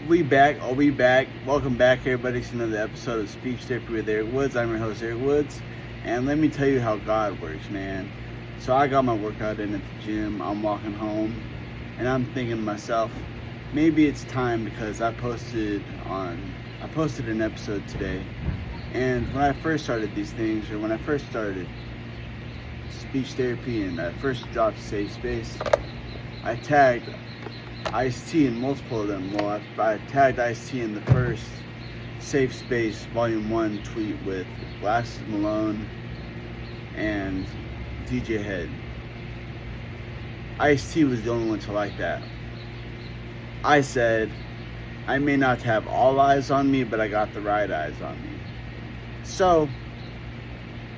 We back. Welcome back, everybody, to another episode of Speech Therapy with Erik Woodz. I'm your host, Erik Woodz, and let me tell you how God works, man. So I got my workout in at the gym. I'm walking home, and I'm thinking to myself, maybe it's time because I posted an episode today, and when I first started these things, or when I first started speech therapy, and I first dropped Safe Space, I tagged Ice-T in multiple of them. Well, I tagged Ice-T in the first Safe Space Volume 1 tweet with Glasses Malone and DJ Head. Ice-T was the only one to like that. I said, I may not have all eyes on me, but I got the right eyes on me. So,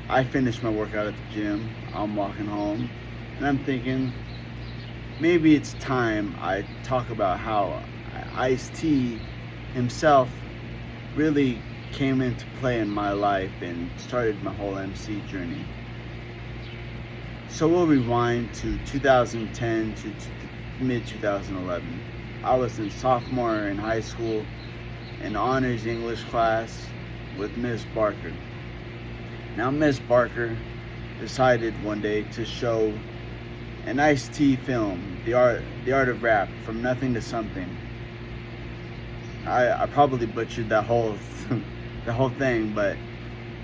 I finished my workout at the gym. I'm walking home, and I'm thinking, maybe it's time I talk about how Ice-T himself really came into play in my life and started my whole MC journey. So we'll rewind to 2010 to mid-2011. I was in sophomore in high school in honors English class with Miss Barker. Now Miss Barker decided one day to show an Ice-T film, the art of rap, from nothing to something. I probably butchered that whole the whole thing, but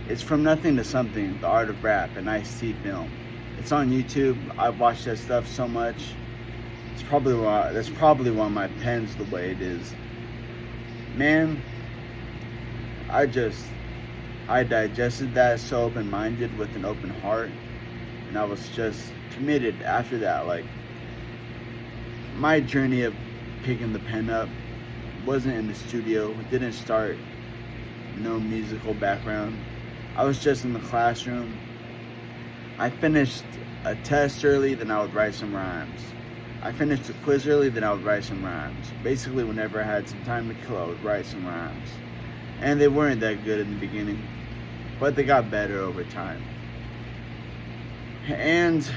it's From Nothing to Something, the art of rap, an Ice-T film. It's on YouTube. I've watched that stuff so much. That's probably why my pen's the way it is. Man, I digested that so open-minded with an open heart, and I was just committed after that. Like, my journey of picking the pen up wasn't in the studio. It didn't start no musical background. I was just in the classroom. I finished a test early, then I would write some rhymes. I finished a quiz early, then I would write some rhymes. Basically, whenever I had some time to kill, I would write some rhymes. And they weren't that good in the beginning, but they got better over time. And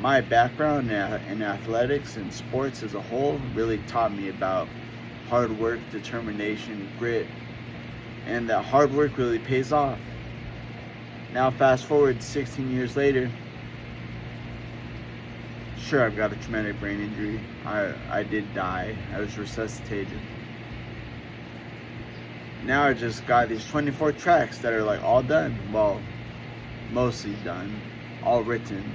my background in athletics and sports as a whole really taught me about hard work, determination, grit, and that hard work really pays off. Now fast forward 16 years later, sure, I've got a traumatic brain injury. I did die. I was resuscitated. Now I just got these 24 tracks that are like all done. Well, mostly done. All written.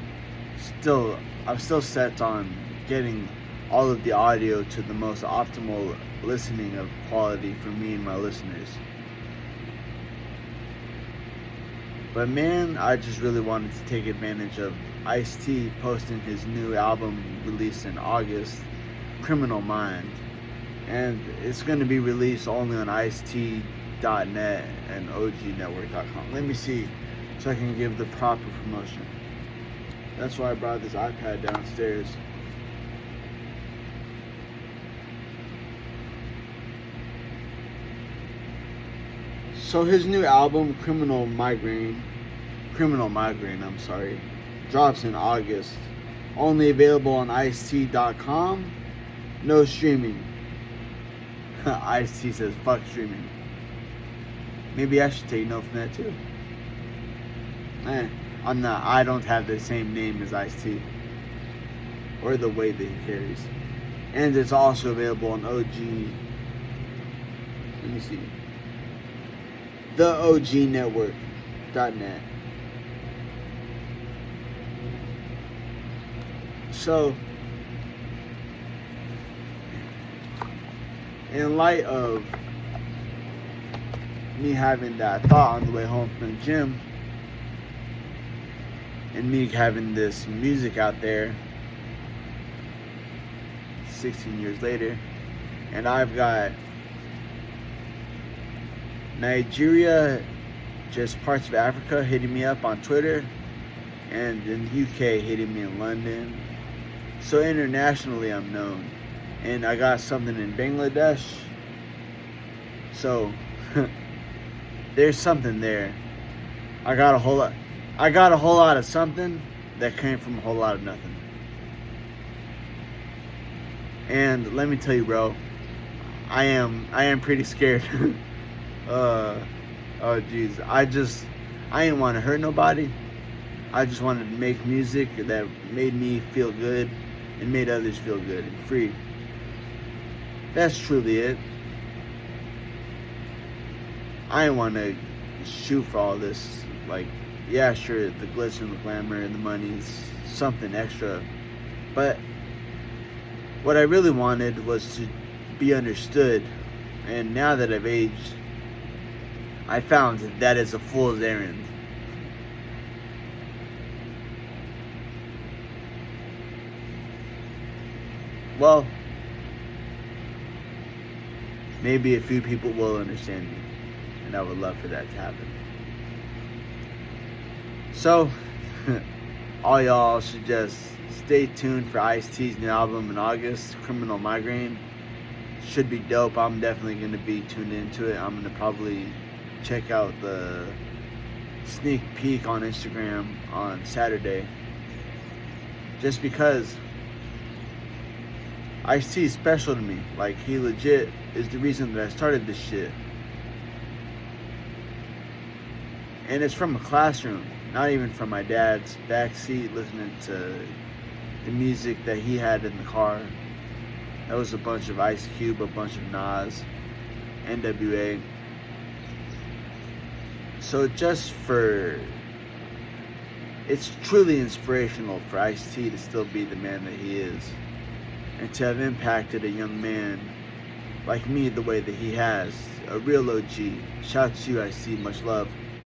I'm still set on getting all of the audio to the most optimal listening of quality for me and my listeners. But man, I just really wanted to take advantage of Ice-T posting his new album released in August, Criminal Migraine. And it's going to be released only on ice-t.net and ognetwork.com. Let me see so I can give the proper promotion. That's why I brought this iPad downstairs. So his new album, Criminal Migraine, drops in August. Only available on ice-t.com. No streaming. Ice-T says, fuck streaming. Maybe I should take note from that too. I don't have the same name as Ice-T. Or the weight that he carries. And it's also available on let me see. The ognetwork.net. So, in light of me having that thought on the way home from the gym, and me having this music out there 16 years later, and I've got Nigeria, just parts of Africa, hitting me up on Twitter, and in the UK hitting me in London. So internationally I'm known. And I got something in Bangladesh. So there's something there. I got a whole lot of something that came from a whole lot of nothing. And let me tell you, bro, I am pretty scared. Oh jeez, I didn't want to hurt nobody. I just wanted to make music that made me feel good and made others feel good and free. That's truly it. I didn't want to shoot for all this. Like, yeah, sure, the glitz and the glamour and the money's something extra. But what I really wanted was to be understood. And now that I've aged, I found that is a fool's errand. Well, maybe a few people will understand me, and I would love for that to happen. So, all y'all should just stay tuned for Ice-T's new album in August, Criminal Migraine. Should be dope. I'm definitely going to be tuned into it. I'm going to probably check out the sneak peek on Instagram on Saturday. Just because Ice-T is special to me. Like, he legit is the reason that I started this shit. And it's from a classroom, not even from my dad's backseat listening to the music that he had in the car. That was a bunch of Ice Cube, a bunch of Nas, NWA. So it's truly inspirational for Ice-T to still be the man that he is, and to have impacted a young man like me the way that he has. A real OG. Shout out to you, Ice-T. Much love.